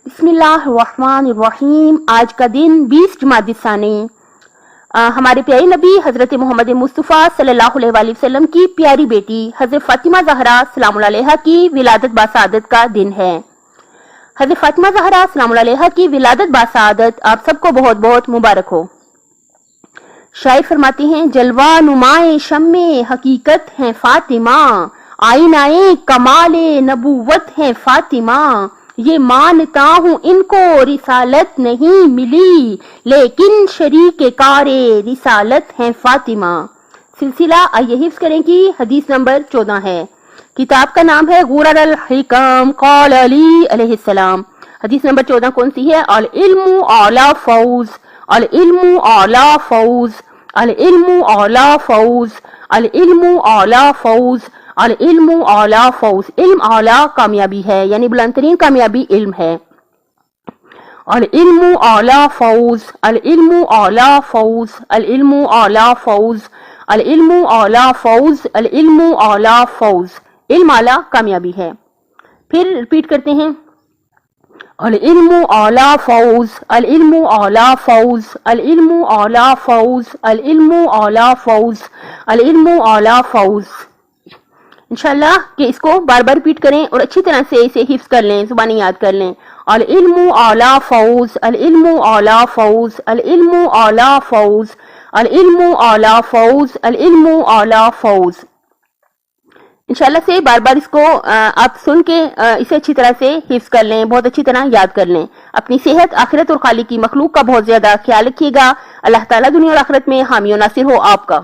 بسم اللہ الرحمن الرحیم۔ آج کا دن 20 جمادی الثانی، ہمارے پیارے نبی حضرت محمد مصطفیٰ صلی اللہ علیہ وآلہ وسلم کی پیاری بیٹی حضرت فاطمہ زہرا سلام اللہ علیہا کی ولادت باسعادت کا دن ہے۔ حضرت فاطمہ زہرا سلام اللہ علیہا کی ولادت باسعادت آپ سب کو بہت بہت مبارک ہو۔ شاعر فرماتے ہیں، جلوہ نمائے شمع حقیقت ہیں فاطمہ، آئینہ کمال نبوت ہیں فاطمہ، یہ مانتا ہوں ان کو رسالت نہیں ملی، لیکن شریک کار رسالت ہیں فاطمہ۔ سلسلہ آئیے حفظ کریں کہ حدیث نمبر 14 ہے۔ کتاب کا نام ہے غرر الحکم قال علی علیہ السلام۔ حدیث نمبر 14 کون سی ہے؟ العلم اعلی فوز، العلم اعلی فوز، العلم اعلی فوز، العلم اعلی فوز، العلم اعلی فوز۔ علم اعلی کامیابی ہے، یعنی بلند ترین کامیابی علم ہے۔ العلم اعلی فوز، العلم اعلی فوز، العلم اعلی فوز، العلم اعلی فوز، العلم اعلی فوز۔ علم اعلی کامیابی ہے۔ پھر ریپیٹ کرتے ہیں، العلم اعلی فوز، العلم اعلی فوز، العلم اعلی فوز، العلم اعلی فوز، العلم اعلی فوز۔ انشاءاللہ کہ اس کو بار بار ریپیٹ کریں اور اچھی طرح سے اسے حفظ کر لیں، زبانی یاد کر لیں۔ العلم اعلی فوز، العلم اعلی فوز، العلم اعلی فوز، العلم اعلی فوز، العلم اعلی فوز۔ انشاءاللہ سے بار بار اس کو آپ سن کے اسے اچھی طرح سے حفظ کر لیں، بہت اچھی طرح یاد کر لیں۔ اپنی صحت، آخرت اور خالق کی مخلوق کا بہت زیادہ خیال رکھیے گا۔ اللہ تعالیٰ دنیا اور آخرت میں حامی و ناصر ہو آپ کا۔